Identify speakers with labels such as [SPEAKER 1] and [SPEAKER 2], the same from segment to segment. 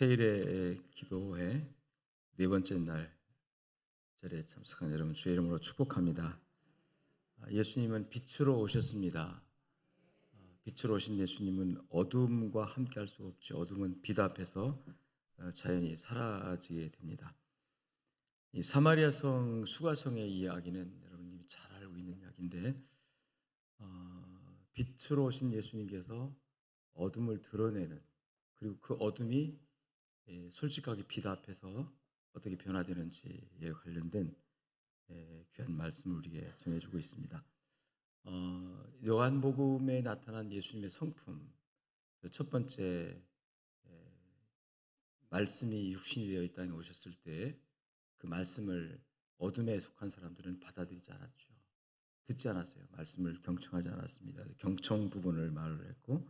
[SPEAKER 1] 세일의 기도회 네 번째 날 절에 참석한 여러분 주의 이름으로 축복합니다. 예수님은 빛으로 오셨습니다. 빛으로 오신 예수님은 어둠과 함께할 수 없죠. 어둠은 빛 앞에서 자연히 사라지게 됩니다. 이 사마리아 성 수가성의 이야기는 여러분들이 잘 알고 있는 이야기인데 빛으로 오신 예수님께서 어둠을 드러내는, 그리고 그 어둠이 솔직하게 빛 앞에서 어떻게 변화되는지에 관련된 귀한 말씀을 우리에게 전해주고 있습니다. 요한복음에 나타난 예수님의 성품, 첫 번째 말씀이 육신이 되어 이 땅에 오셨을 때 그 말씀을 어둠에 속한 사람들은 받아들이지 않았죠. 듣지 않았어요. 말씀을 경청하지 않았습니다. 경청 부분을 말을 했고,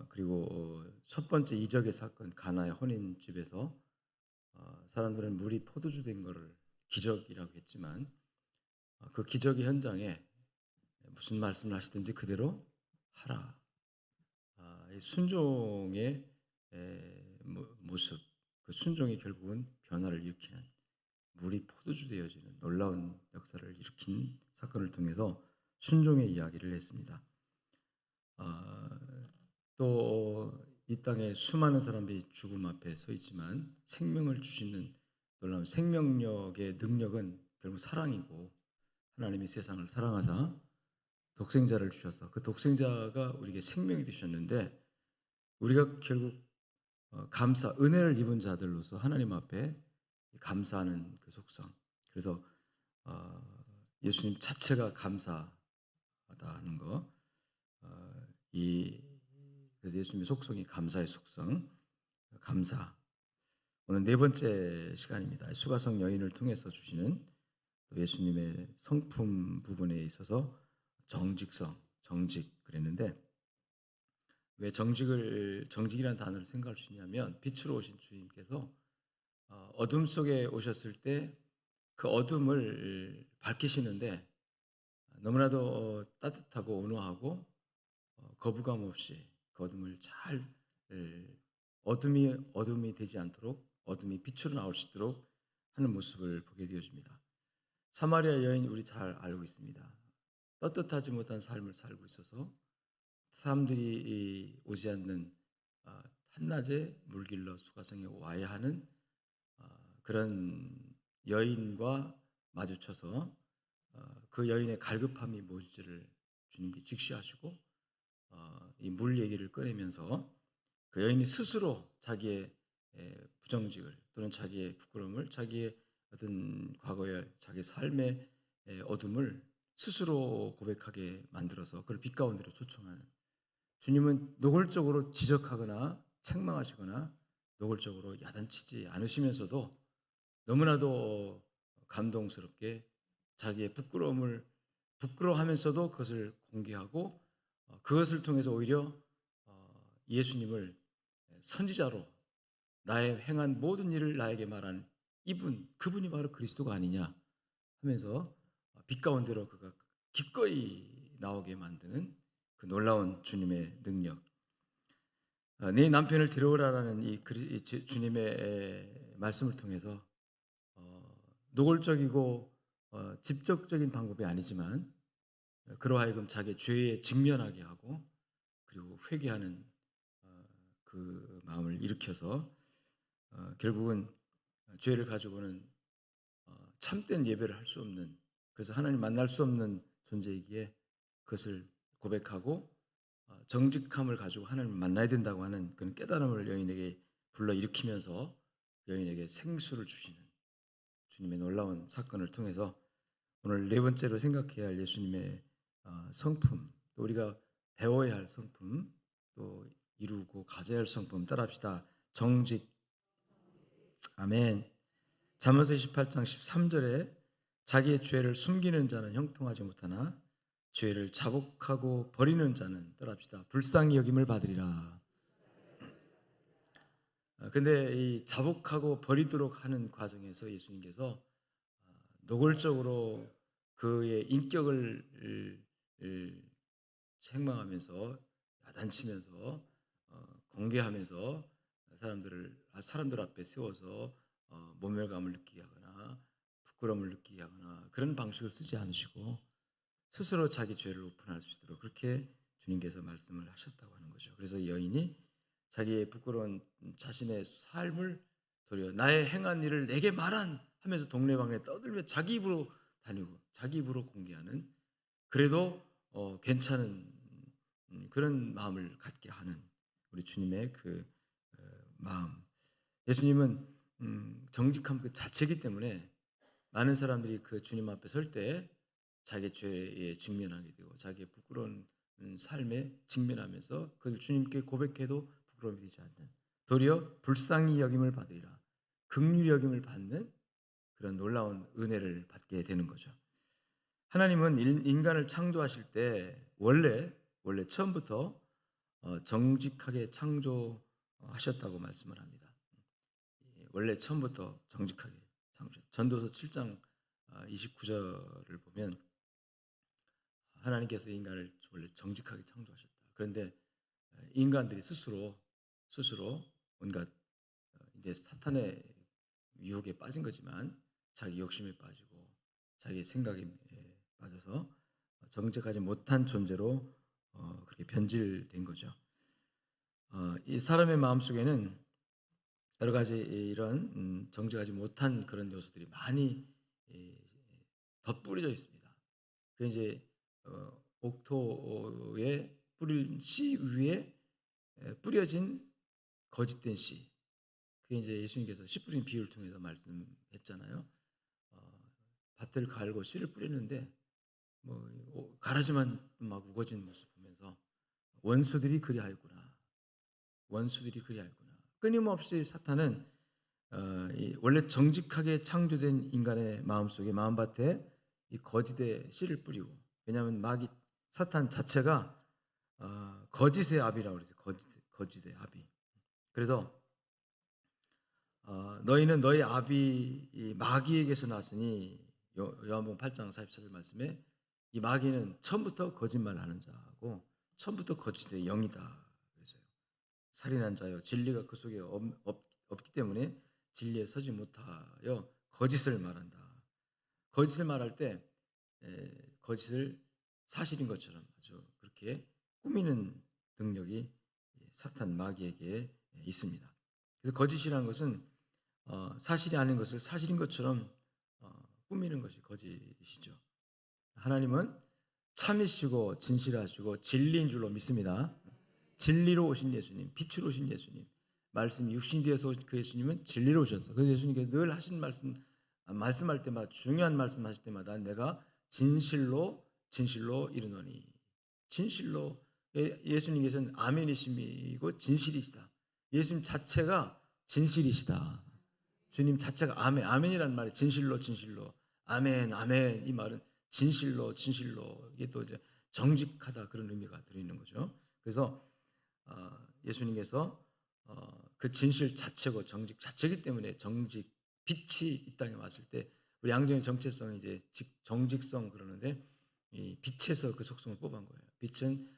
[SPEAKER 1] 그리고 첫 번째 이적의 사건 가나의 혼인집에서 사람들은 물이 포도주 된 것을 기적이라고 했지만 그 기적의 현장에 무슨 말씀을 하시든지 그대로 하라. 이 순종의 모습, 그 순종이 결국은 변화를 일으키는, 물이 포도주 되어지는 놀라운 역사를 일으킨 사건을 통해서 순종의 이야기를 했습니다. 또 이 땅에 수많은 사람들이 죽음 앞에 서 있지만 생명을 주시는 놀라운 생명력의 능력은 결국 사랑이고, 하나님이 세상을 사랑하사 독생자를 주셔서 그 독생자가 우리에게 생명이 되셨는데, 우리가 결국 은혜를 입은 자들로서 하나님 앞에 감사하는 그 속성, 그래서 예수님 자체가 감사하다는 거, 그래서 예수님의 속성이 감사의 속성, 감사. 오늘 네 번째 시간입니다. 수가성 여인을 통해서 주시는 예수님의 성품 부분에 있어서 정직성, 정직 그랬는데, 왜 정직이라는 단어를 생각할 수 있냐면, 빛으로 오신 주님께서 어둠 속에 오셨을 때 그 어둠을 밝히시는데 너무나도 따뜻하고 온화하고 거부감 없이 그 어둠을 잘, 어둠이 되지 않도록, 어둠이 빛으로 나올 수 있도록 하는 모습을 보게 되어집니다. 사마리아 여인, 우리 잘 알고 있습니다. 떳떳하지 못한 삶을 살고 있어서 사람들이 오지 않는 한낮에 물길러 수가성에 와야 하는 그런 여인과 마주쳐서 그 여인의 갈급함이 무엇인지를 주님께 직시하시고 이 물 얘기를 꺼내면서 그 여인이 스스로 자기의 부정직을, 또는 자기의 부끄러움을, 자기의 어떤 과거의 자기 삶의 어둠을 스스로 고백하게 만들어서 그걸 빛 가운데로 초청하는, 주님은 노골적으로 지적하거나 책망하시거나 노골적으로 야단치지 않으시면서도 너무나도 감동스럽게 자기의 부끄러워하면서도 그것을 공개하고, 그것을 통해서 오히려 예수님을 선지자로, 나의 행한 모든 일을 나에게 말한 그분이 바로 그리스도가 아니냐 하면서 빛 가운데로 그가 기꺼이 나오게 만드는 그 놀라운 주님의 능력. 네 남편을 데려오라라는 이 주님의 말씀을 통해서 노골적이고 직접적인 방법이 아니지만 그러하여금 자기의 죄에 직면하게 하고, 그리고 회개하는 그 마음을 일으켜서 결국은 죄를 가지고는 참된 예배를 할 수 없는, 그래서 하나님 만날 수 없는 존재이기에 그것을 고백하고 정직함을 가지고 하나님을 만나야 된다고 하는 그런 깨달음을 여인에게 불러일으키면서 여인에게 생수를 주시는 주님의 놀라운 사건을 통해서 오늘 네 번째로 생각해야 할 예수님의 성품, 또 우리가 배워야 할 성품, 또 이루고 가져야 할 성품 따라합시다. 정직. 아멘. 잠언서 28장 13절에 자기의 죄를 숨기는 자는 형통하지 못하나 죄를 자복하고 버리는 자는, 따라합시다, 불쌍히 여김을 받으리라. 근데 이 자복하고 버리도록 하는 과정에서 예수님께서 노골적으로 그의 인격을 책망하면서 야단치면서 공개하면서 사람들 앞에 세워서 모멸감을 느끼게 하거나 부끄러움을 느끼게 하거나 그런 방식을 쓰지 않으시고 스스로 자기 죄를 오픈할 수 있도록 그렇게 주님께서 말씀을 하셨다고 하는 거죠. 그래서 이 여인이 자기의 부끄러운 자신의 삶을 도리어 나의 행한 일을 내게 말한 하면서 동네방네 떠들며 자기 입으로 다니고 자기 입으로 공개하는 그래도 괜찮은 그런 마음을 갖게 하는 우리 주님의 그 마음. 예수님은 정직함 그 자체이기 때문에 많은 사람들이 그 주님 앞에 설 때 자기 죄에 직면하게 되고 자기의 부끄러운 삶에 직면하면서 그걸 주님께 고백해도 부끄러움이 되지 않는 도리어 불쌍히 여김을 받으리라 긍휼히 여김을 받는 그런 놀라운 은혜를 받게 되는 거죠. 하나님은 인간을 창조하실 때 원래 처음부터 정직하게 창조하셨다고 말씀을 합니다. 원래 처음부터 정직하게 창조. 전도서 7장 29절을 보면 하나님께서 인간을 원래 정직하게 창조하셨다. 그런데 인간들이 스스로 온갖 이제 사탄의 유혹에 빠진 거지만 자기 욕심에 빠지고 자기 생각에 빠져서 정직하지 못한 존재로 그렇게 변질된 거죠. 이 사람의 마음 속에는 여러 가지 이런 정직하지 못한 그런 요소들이 많이 덧뿌려져 있습니다. 그 이제 옥토에 뿌린 씨 위에 뿌려진 거짓된 씨. 그게 이제 예수님께서 씨 뿌린 비유를 통해서 말씀했잖아요. 밭을 갈고 씨를 뿌리는데 뭐 가라지만 막 우거진 모습 보면서 원수들이 그리하였구나. 끊임없이 사탄은 원래 정직하게 창조된 인간의 마음속에 마음밭에 이 거짓의 씨를 뿌리고 왜냐하면 사탄 자체가 거짓의 아비라고 그러죠. 거짓의 아비. 그래서 너희는 너희 아비 이 마귀에게서 났으니 요한복음 8장 44절 말씀에 이 마귀는 처음부터 거짓말하는 자고 처음부터 거짓의 영이다. 그래서요. 살인한 자요 진리가 그 속에 없기 때문에 진리에 서지 못하여 거짓을 말한다. 거짓을 말할 때 거짓을 사실인 것처럼 아주 그렇게 꾸미는 능력이 사탄 마귀에게 있습니다. 그래서 거짓이라는 것은 사실이 아닌 것을 사실인 것처럼 꾸미는 것이 거짓이죠. 하나님은 참이시고 진실하시고 진리인 줄로 믿습니다. 진리로 오신 예수님, 빛으로 오신 예수님, 말씀이 육신이 되어서 그 예수님은 진리로 오셨어. 그래서 예수님께서 늘 하신 말씀할 때마다 중요한 말씀하실 때마다 내가 진실로 이르노니 진실로 예수님께서는 아멘이심이고 진실이시다. 예수님 자체가 진실이시다. 주님 자체가 아멘이라는 말이 진실로 아멘 이 말은 진실로 이게 또 이제 정직하다 그런 의미가 들어있는 거죠. 그래서 예수님께서 그 진실 자체고 정직 자체이기 때문에 정직 빛이 이 땅에 왔을 때 우리 양정의 정체성이 이제 정직성 그러는데 이 빛에서 그 속성을 뽑은 거예요. 빛은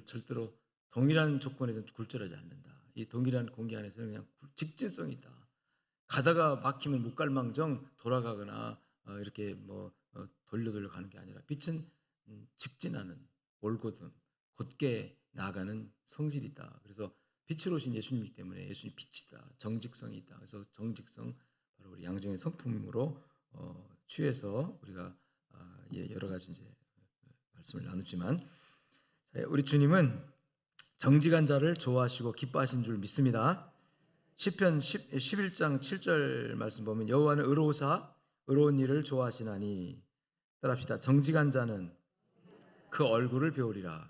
[SPEAKER 1] 절대로 동일한 조건에서 굴절하지 않는다. 이 동일한 공기 안에서는 그냥 직진성이 있다. 가다가 막히면 못 갈망정 돌아가거나 이렇게 돌려 가는 게 아니라 빛은 직진하는 올곧음 곧게 나아가는 성질이다. 그래서 빛으로 오신 예수님이기 때문에 예수님 빛이다. 정직성이 있다. 그래서 정직성 바로 우리 양정의 성품으로 취해서 우리가 여러 가지 이제 말씀을 나누지만 우리 주님은 정직한 자를 좋아하시고 기뻐하신 줄 믿습니다. 시편 11장 7절 말씀 보면 여호와는 의로우사 의로운 일을 좋아하시나니 따라합시다. 정직한 자는 그 얼굴을 배우리라.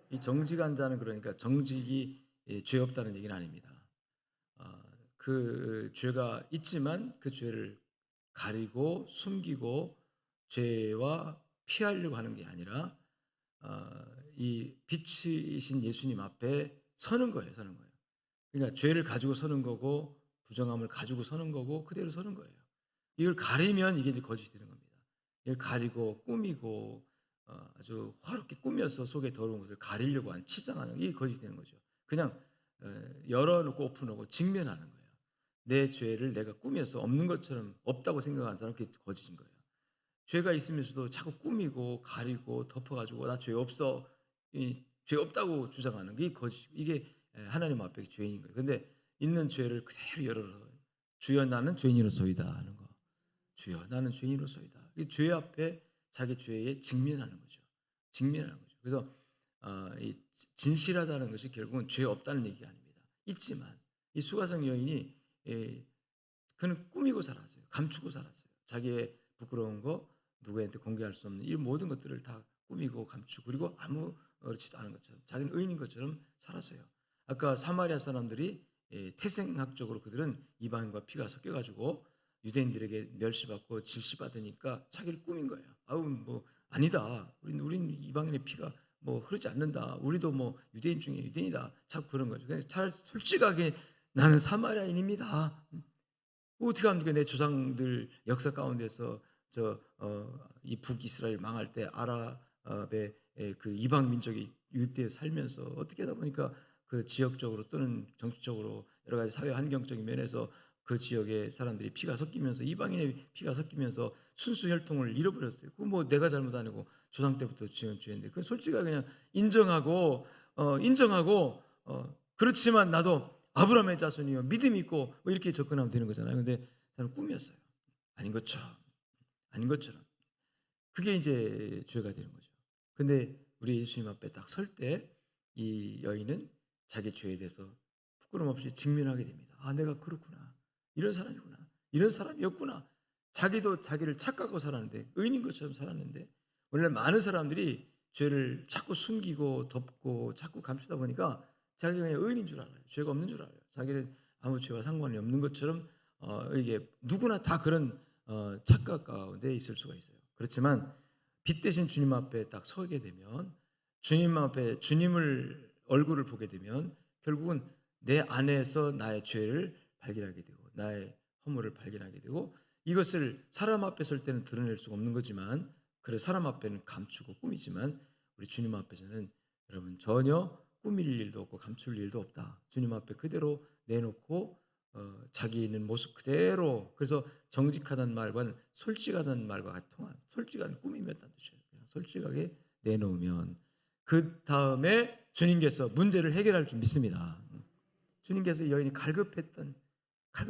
[SPEAKER 1] 이 정직한 자는 그러니까 정직이 죄 없다는 얘기는 아닙니다. 그 죄가 있지만 그 죄를 가리고 숨기고 죄와 피하려고 하는 게 아니라 이 빛이신 예수님 앞에 서는 거예요. 그러니까 죄를 가지고 서는 거고 부정함을 가지고 서는 거고 그대로 서는 거예요. 이걸 가리면 이게 이제 거짓이 되는 겁니다. 이걸 가리고 꾸미고 아주 화롭게 꾸며서 속에 더러운 것을 가리려고 한 치장하는 이게 거짓이 되는 거죠. 그냥 열어놓고 오픈하고 직면하는 거예요. 내 죄를 내가 꾸며서 없는 것처럼 없다고 생각하는 사람 그게 거짓인 거예요. 죄가 있으면서도 자꾸 꾸미고 가리고 덮어가지고 나 죄 없어, 죄 없다고 주장하는 게 거짓. 이게 하나님 앞에 죄인인 거예요. 근데 있는 죄를 그대로 열어서 주여 나는 죄인으로소이다 하는 거. 주여 나는 죄인으로소이다. 이 죄 앞에 자기 죄에 직면하는 거죠. 직면하는 거죠. 그래서 이 진실하다는 것이 결국은 죄 없다는 얘기가 아닙니다. 있지만 이 수가성 여인이 그는 꾸미고 살았어요. 감추고 살았어요. 자기의 부끄러운 거 누구한테 공개할 수 없는 이 모든 것들을 다 꾸미고 감추고 그리고 아무렇지도 않은 것처럼 자기는 의인인 것처럼 살았어요. 아까 사마리아 사람들이 태생학적으로 그들은 이방인과 피가 섞여가지고 유대인들에게 멸시받고 질시받으니까 자기를 꾸민 거예요. 아우 뭐 아니다. 우린 이방인의 피가 뭐 흐르지 않는다. 우리도 뭐 유대인 중에 유대인이다. 자꾸 그런 거죠. 그냥 잘 솔직하게 나는 사마리아인입니다. 어떻게 합니까? 내 조상들 역사 가운데서 이 북이스라엘 망할 때 아랍의 그 이방 민족이 유대에 살면서 어떻게 하다 보니까 그 지역적으로 또는 정치적으로 여러 가지 사회 환경적인 면에서 그 지역의 사람들이 피가 섞이면서 이방인의 피가 섞이면서 순수 혈통을 잃어버렸어요. 그 뭐 내가 잘못 아니고 조상 때부터 지은 죄인데 그 솔직하게 그냥 인정하고 그렇지만 나도 아브라함의 자손이요 믿음이 있고 뭐 이렇게 접근하면 되는 거잖아요. 근데 사람 꿈이었어요. 아닌 것처럼 그게 이제 죄가 되는 거죠. 근데 우리 예수님 앞에 딱 설 때 이 여인은 자기 죄에 대해서 부끄럼 없이 직면하게 됩니다. 아 내가 그렇구나. 이런 사람이구나. 이런 사람이었구나. 자기도 자기를 착각하고 살았는데 의인인 것처럼 살았는데 오늘날 많은 사람들이 죄를 자꾸 숨기고 덮고 자꾸 감추다 보니까 자기가 그냥 의인인 줄 알아요. 죄가 없는 줄 알아요. 자기는 아무 죄와 상관이 없는 것처럼 이게 누구나 다 그런 착각 가운데 있을 수가 있어요. 그렇지만 빛 대신 주님 앞에 딱 서게 되면 주님 앞에 주님을 얼굴을 보게 되면 결국은 내 안에서 나의 죄를 발견하게 되고 나의 허물을 발견하게 되고 이것을 사람 앞에 설 때는 드러낼 수가 없는 거지만 그래 사람 앞에는 감추고 꾸미지만 우리 주님 앞에서는 여러분 전혀 꾸밀 일도 없고 감출 일도 없다. 주님 앞에 그대로 내놓고 자기 있는 모습 그대로 그래서 정직하다는 말과는 솔직하다는 말과 같이 통한 솔직한 꾸밈이었다는 뜻이에요. 그냥 솔직하게 내놓으면 그 다음에 주님께서 문제를 해결할 줄 믿습니다. 주님께서 여인이 갈급했던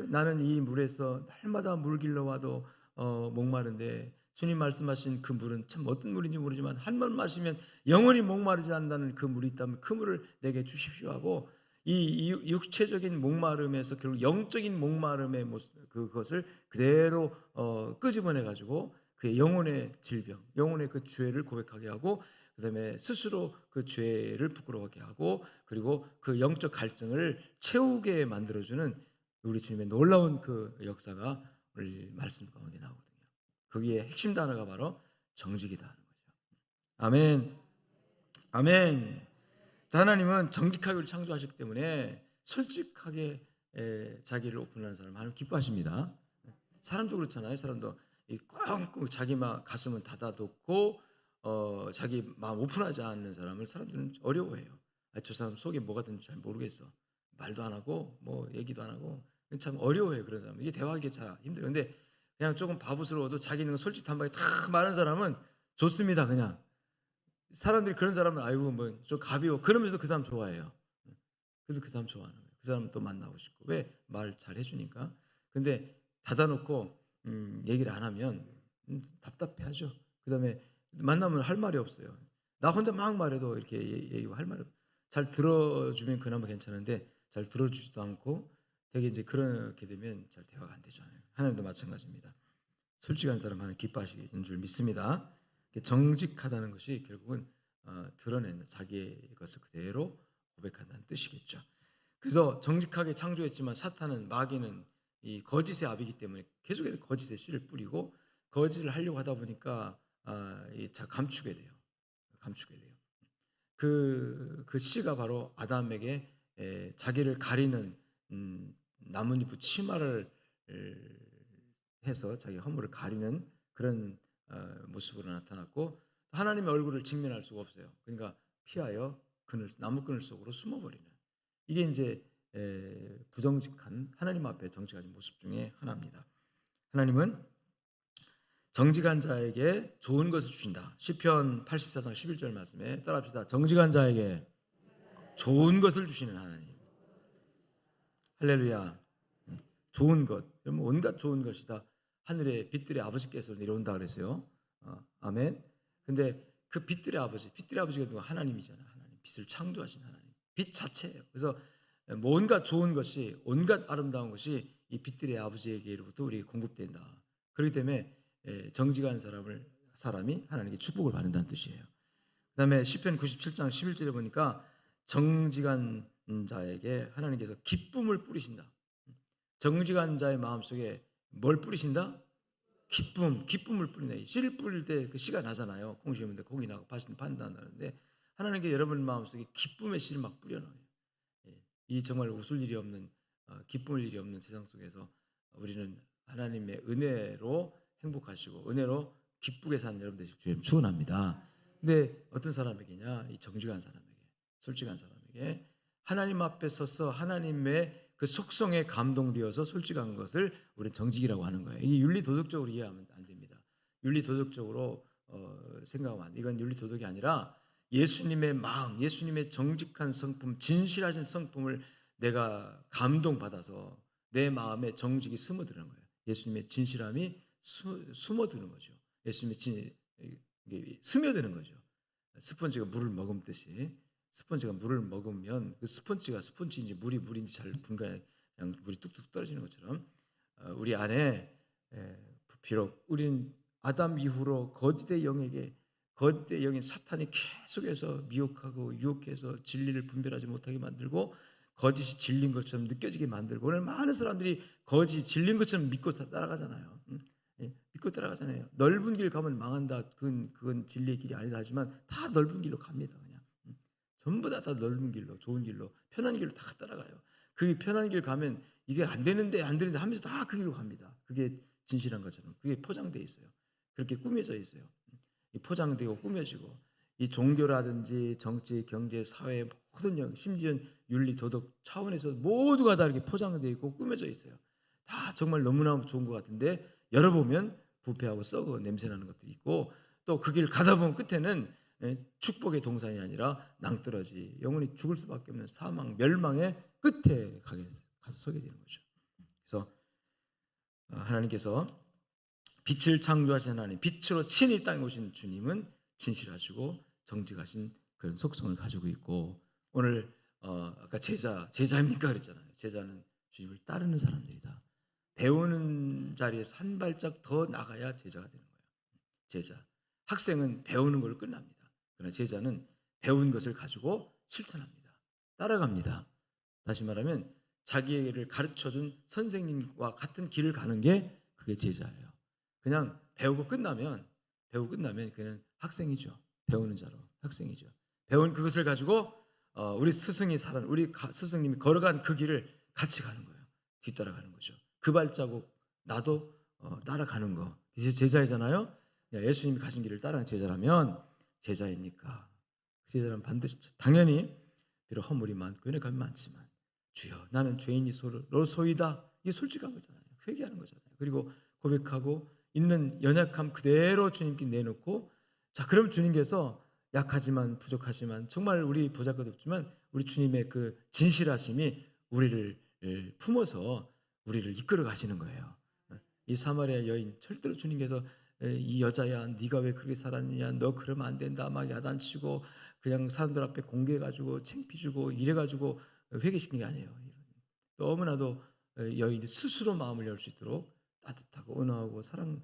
[SPEAKER 1] 나는 이 물에서 날마다 물 길러 와도 목마른데 주님 말씀하신 그 물은 참 어떤 물인지 모르지만 한 번 마시면 영원히 목마르지 않는다는 그 물이 있다면 그 물을 내게 주십시오 하고 이 육체적인 목마름에서 결국 영적인 목마름의 모습 그것을 그대로 끄집어내 가지고 그의 영혼의 질병, 영혼의 그 죄를 고백하게 하고 그다음에 스스로 그 죄를 부끄러워하게 하고 그리고 그 영적 갈증을 채우게 만들어주는 우리 주님의 놀라운 그 역사가 우리 말씀 가운데 나오거든요. 거기에 핵심 단어가 바로 정직이다 하는 거죠. 아멘. 아멘. 자, 하나님은 정직하게 우리 창조하셨기 때문에 솔직하게 자기를 오픈하는 사람 하나님 기뻐하십니다. 사람도 그렇잖아요. 사람도 꽁꽁 자기 가슴은 닫아놓고 자기 마음 오픈하지 않는 사람을 사람들은 어려워해요. 저 사람 속에 뭐가 든지 잘 모르겠어. 말도 안 하고 뭐 얘기도 안 하고 참 어려워해요. 그런 사람. 이게 대화하기 참 힘들어요. 근데 그냥 조금 바보스러워도 자기 있는 거 솔직히 단박에 다 말하는 사람은 좋습니다. 그냥 사람들이 그런 사람은 아이고 뭐 좀 가벼워 그러면서 그 사람 좋아해요. 그래도 그 사람 좋아하는 거예요. 그 사람 또 만나고 싶고 왜 말 잘 해주니까. 근데 닫아놓고 얘기를 안 하면 답답해하죠. 그다음에 만나면 할 말이 없어요. 나 혼자 막 말해도 이렇게 얘기하고 할 말이 없어요. 잘 들어주면 그나마 괜찮은데 잘 들어주지도 않고 되게 이제 그렇게 되면 잘 대화가 안 되잖아요. 하나님도 마찬가지입니다. 솔직한 사람 하나님 기뻐하시는 줄 믿습니다. 정직하다는 것이 결국은 드러내는 자기의 것을 그대로 고백한다는 뜻이겠죠. 그래서 정직하게 창조했지만 사탄은 마귀는 이 거짓의 아비이기 때문에 계속해서 거짓의 씨를 뿌리고 거짓을 하려고 하다 보니까 감추게 돼요. 감추게 돼요. 그 씨가 바로 아담에게 자기를 가리는 나뭇잎 치마를 해서 자기 허물을 가리는 그런 모습으로 나타났고 하나님의 얼굴을 직면할 수가 없어요. 그러니까 피하여 나무그늘 속으로 숨어버리는 이게 이제 부정직한 하나님 앞에 정직하신 모습 중에 하나입니다. 하나님은 정직한 자에게 좋은 것을 주신다. 시편 84장 11절 말씀에 따라합시다. 정직한 자에게 좋은 것을 주시는 하나님. 할렐루야. 좋은 것. 그러면 온갖 좋은 것이다. 하늘의 빛들의 아버지께서 내려온다 그랬어요. 아멘. 근데 그 빛들의 아버지가 누가 하나님이잖아요. 하나님. 빛을 창조하신 하나님. 빛 자체예요. 그래서 온갖 좋은 것이, 온갖 아름다운 것이 이 빛들의 아버지에게로부터 우리에게 공급된다. 그렇기 때문에 정직한 사람이 하나님께 축복을 받는다는 뜻이에요. 그 다음에 시편 97장 11절에 보니까 정직한 자에게 하나님께서 기쁨을 뿌리신다. 정직한 자의 마음속에 뭘 뿌리신다? 기쁨을 뿌린다. 씨를 뿌릴 때 그 씨가 나잖아요. 콩 심는데 콩이 나고 밭은 판단하는데 하나님께 여러분 마음속에 기쁨의 씨를 막 뿌려넣어요. 이 정말 웃을 일이 없는 기쁨을 일이 없는 세상 속에서 우리는 하나님의 은혜로 행복하시고 은혜로 기쁘게 사는 여러분 되실 주님 축원합니다. 근데 어떤 사람에게냐? 이 정직한 사람에게, 솔직한 사람에게 하나님 앞에 서서 하나님의 그 속성에 감동되어서 솔직한 것을 우리는 정직이라고 하는 거예요. 이게 윤리 도덕적으로 이해하면 안 됩니다. 윤리 도덕적으로 생각하면 안 돼. 이건 윤리 도덕이 아니라 예수님의 마음, 예수님의 정직한 성품, 진실하신 성품을 내가 감동받아서 내 마음에 정직이 스며드는 거예요. 예수님의 진실함이 숨어드는 거죠. 예수님의 스며드는 거죠. 스펀지가 물을 머금듯이 스펀지가 물을 먹으면 그 스펀지가 스펀지인지 물인지 잘 분간해 그냥 물이 뚝뚝 떨어지는 것처럼 우리 안에 비록 우린 아담 이후로 거짓의 영인 사탄이 계속해서 미혹하고 유혹해서 진리를 분별하지 못하게 만들고 거짓이 진리인 것처럼 느껴지게 만들고 오늘 많은 사람들이 거짓이 진리인 것처럼 믿고 따라가잖아요. 믿고 따라가잖아요. 넓은 길 가면 망한다. 그건 진리의 길이 아니다 하지만 다 넓은 길로 갑니다. 그냥 전부 다 넓은 길로, 좋은 길로, 편한 길로 다 따라가요. 그 편한 길 가면 이게 안 되는데 하면서 다 그 길로 갑니다. 그게 진실한 것처럼 그게 포장되어 있어요. 그렇게 꾸며져 있어요. 포장되고 꾸며지고 이 종교라든지 정치, 경제, 사회 모든 심지어 윤리, 도덕 차원에서 모두가 다 이렇게 포장되어 있고 꾸며져 있어요. 다 정말 너무나 좋은 것 같은데 열어보면 부패하고 썩어 냄새나는 것들이 있고 또 그 길 가다 보면 끝에는 축복의 동산이 아니라 낭떠러지 영원히 죽을 수밖에 없는 사망, 멸망의 끝에 가서 서게 되는 거죠. 그래서 하나님께서 빛을 창조하신 하나님, 빛으로 친히 땅에 오신 주님은 진실하시고 정직하신 그런 속성을 가지고 있고 오늘 아까 제자입니까 그랬잖아요. 제자는 주님을 따르는 사람들이다. 배우는 자리에서 한 발짝 더 나가야 제자가 되는 거예요. 제자. 학생은 배우는 걸로 끝납니다. 그러나 제자는 배운 것을 가지고 실천합니다. 따라갑니다. 다시 말하면 자기를 가르쳐준 선생님과 같은 길을 가는 게 그게 제자예요. 그냥 배우고 끝나면 그는 학생이죠. 배우는 자로 학생이죠. 배운 그것을 가지고 우리 스승님이 걸어간 그 길을 같이 가는 거예요. 뒤따라가는 거죠. 그 발자국 나도 따라가는 거. 이제 제자이잖아요. 예수님이 가신 길을 따라가는 제자라면 제자입니까? 제자는 반드시 당연히 비록 허물이 많고 연약함이 많지만 주여 나는 죄인이로소이다. 이게 솔직한 거잖아요. 회개하는 거잖아요. 그리고 고백하고 있는 연약함 그대로 주님께 내놓고 자 그럼 주님께서 약하지만 부족하지만 정말 우리 보잘것없지만 우리 주님의 그 진실하심이 우리를 품어서 우리를 이끌어 가시는 거예요. 이 사마리아 여인 절대로 주님께서 이 여자야 네가 왜 그렇게 살았느냐 너 그러면 안 된다 막 야단치고 그냥 사람들 앞에 공개해가지고 창피주고 이래가지고 회개시킨 게 아니에요. 너무나도 여인이 스스로 마음을 열 수 있도록 따뜻하고 온화하고 사랑에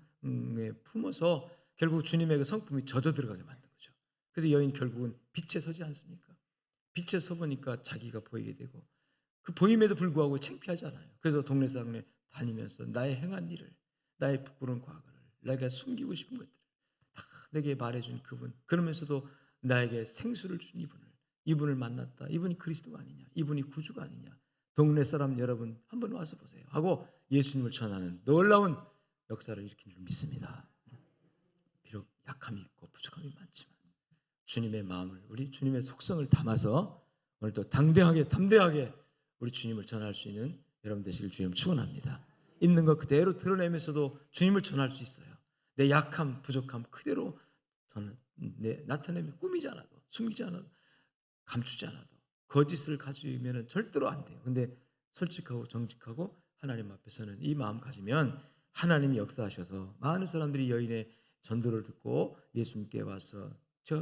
[SPEAKER 1] 품어서 결국 주님의 그 성품이 젖어 들어가게 만든 거죠. 그래서 여인 결국은 빛에 서지 않습니까? 빛에 서보니까 자기가 보이게 되고 그 보임에도 불구하고 창피하지 않아요. 그래서 동네 사람에 다니면서 나의 행한 일을 나의 부끄러운 과거를 내가 숨기고 싶은 것들을 다 내게 말해준 그분 그러면서도 나에게 생수를 준 이분을 만났다. 이분이 그리스도가 아니냐 이분이 구주가 아니냐 동네 사람 여러분 한번 와서 보세요 하고 예수님을 전하는 놀라운 역사를 일으킨 줄 믿습니다. 비록 약함이 있고 부족함이 많지만 주님의 마음을 우리 주님의 속성을 담아서 오늘도 당대하게 담대하게 우리 주님을 전할 수 있는 여러분 되시길 주님 축원합니다. 있는 것 그대로 드러내면서도 주님을 전할 수 있어요. 내 약함, 부족함 그대로 나타내면 꾸미지 않아도, 숨기지 않아도, 감추지 않아도, 거짓을 가지면 절대로 안 돼요. 근데 솔직하고 정직하고 하나님 앞에서는 이 마음 가지면 하나님이 역사하셔서 많은 사람들이 여인의 전도를 듣고 예수님께 와서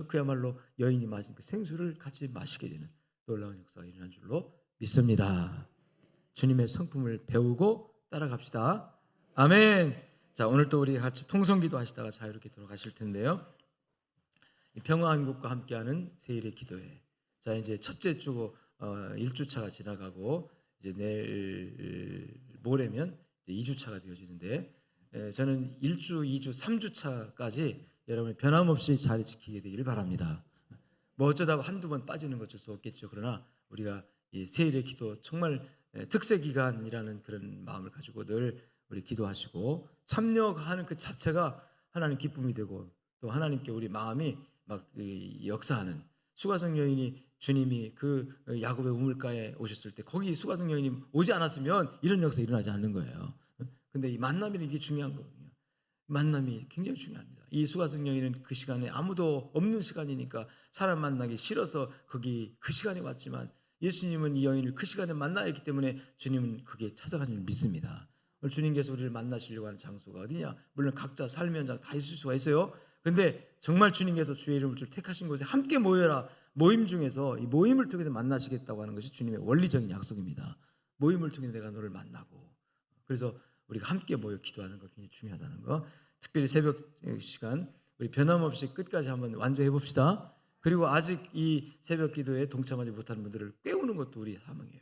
[SPEAKER 1] 그야말로 여인이 마신 그 생수를 같이 마시게 되는 놀라운 역사가 일어난 줄로 믿습니다. 주님의 성품을 배우고 따라갑시다. 아멘. 자, 오늘 또 우리 같이 통성기도 하시다가 자유롭게 돌아가실 텐데요. 평화한국과 함께하는 세일의 기도회. 자, 이제 첫째 주 1주차가 지나가고 이제 내일 모레면 2주차가 되어지는데 저는 1주, 2주, 3주차까지 여러분이 변함없이 자리 지키게 되기를 바랍니다. 뭐 어쩌다 한두 번 빠지는 것 어쩔 수 없겠죠. 그러나 우리가 이 세일의 기도 정말 특세 기간이라는 그런 마음을 가지고 늘 우리 기도하시고 참여하는 그 자체가 하나님 기쁨이 되고 또 하나님께 우리 마음이 막 역사하는 수가성 여인이 주님이 그 야곱의 우물가에 오셨을 때 거기 수가성 여인이 오지 않았으면 이런 역사 일어나지 않는 거예요. 근데 이 만남이 이게 중요한 거거든요. 만남이 굉장히 중요합니다. 이 수가성 여인은 그 시간에 아무도 없는 시간이니까 사람 만나기 싫어서 거기 그 시간에 왔지만 예수님은 이 여인을 그 시간에 만나야 했기 때문에 주님은 그게 찾아간 줄 믿습니다. 오늘 주님께서 우리를 만나시려고 하는 장소가 어디냐? 물론 각자 삶의 현장 다 있을 수가 있어요. 근데 정말 주님께서 주의 이름을 줄 택하신 곳에 함께 모여라. 모임 중에서 이 모임을 통해서 만나시겠다고 하는 것이 주님의 원리적인 약속입니다. 모임을 통해서 내가 너를 만나고 그래서 우리가 함께 모여 기도하는 것 굉장히 중요하다는 거. 특별히 새벽 시간 우리 변함없이 끝까지 한번 완주해 봅시다. 그리고 아직 이 새벽 기도에 동참하지 못하는 분들을 깨우는 것도 우리 사명이에요.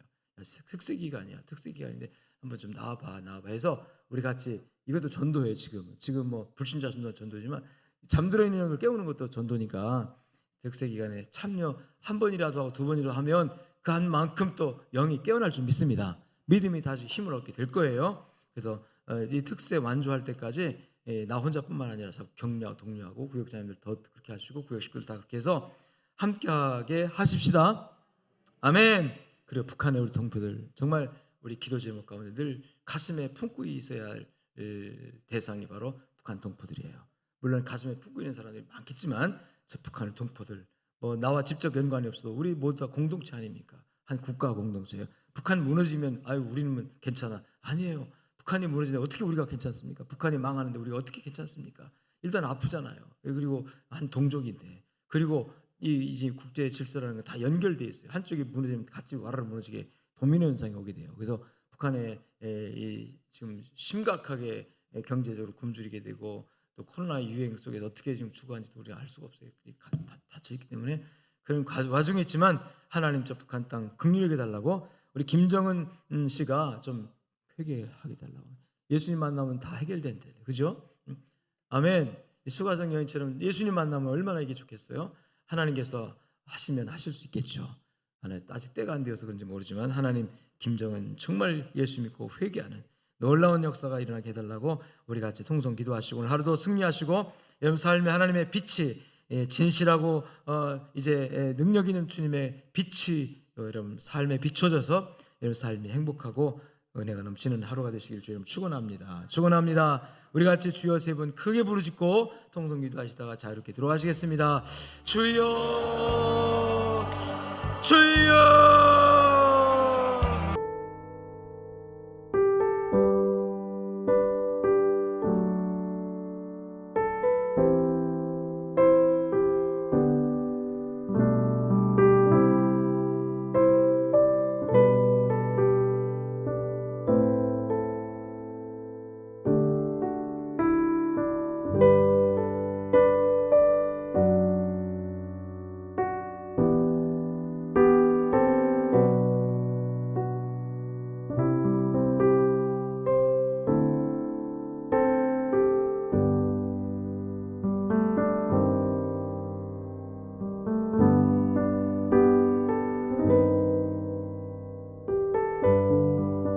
[SPEAKER 1] 특세 기간이야. 특세 기간인데 한번 좀 나와봐 해서 우리 같이 이것도 전도예요. 지금 뭐 불신자 전도지만 잠들어 있는 영을 깨우는 것도 전도니까 특세 기간에 참여 한 번이라도 하고 두 번이라도 하면 그 한 만큼 또 영이 깨어날 줄 믿습니다. 믿음이 다시 힘을 얻게 될 거예요. 그래서 이 특세 완주할 때까지 나 혼자뿐만 아니라 자꾸 격려하고 독려하고 구역장님들 더 그렇게 하시고 구역 식구들 다 그렇게 해서 함께하게 하십시다. 아멘. 그리고 북한의 우리 동포들 정말 우리 기도 제목 가운데 늘 가슴에 품고 있어야 할 대상이 바로 북한 동포들이에요. 물론 가슴에 품고 있는 사람들이 많겠지만 저 북한의 동포들 뭐 나와 직접 연관이 없어도 우리 모두 다 공동체 아닙니까? 한 국가 공동체예요. 북한 무너지면 아유 우리는 괜찮아. 아니에요. 북한이 무너지는데 어떻게 우리가 괜찮습니까? 북한이 망하는데 우리가 어떻게 괜찮습니까? 일단 아프잖아요. 그리고 한 동족인데 그리고 이 국제 질서라는 건 다 연결되어 있어요. 한쪽이 무너지면 같이 와르르 무너지게 도미노 현상이 오게 돼요. 그래서 북한에 지금 심각하게 경제적으로 굶주리게 되고 또 코로나 유행 속에서 어떻게 지금 추구하는지도 우리가 알 수가 없어요. 다 닫혀있기 때문에 그런 와중에 있지만 하나님 저 북한 땅 긍휼하게 달라고 우리 김정은 씨가 좀 회개하게 달라고. 예수님 만나면 다 해결된대. 그죠? 아멘. 수가성 여인처럼 예수님 만나면 얼마나 이게 좋겠어요? 하나님께서 하시면 하실 수 있겠죠. 아직 때가 안 되어서 그런지 모르지만 하나님 김정은 정말 예수 믿고 회개하는 놀라운 역사가 일어나게 해달라고 우리 같이 통성 기도하시고 오늘 하루도 승리하시고 여러분 삶에 하나님의 빛이 진실하고 이제 능력 있는 주님의 빛이 여러분 삶에 비춰져서 여러분 삶이 행복하고 은혜가 넘치는 하루가 되시길 주님 축원합니다. 축원합니다. 우리 같이 주여 세 번 크게 부르짖고 통성 기도하시다가 자유롭게 들어가시겠습니다. 주여 주여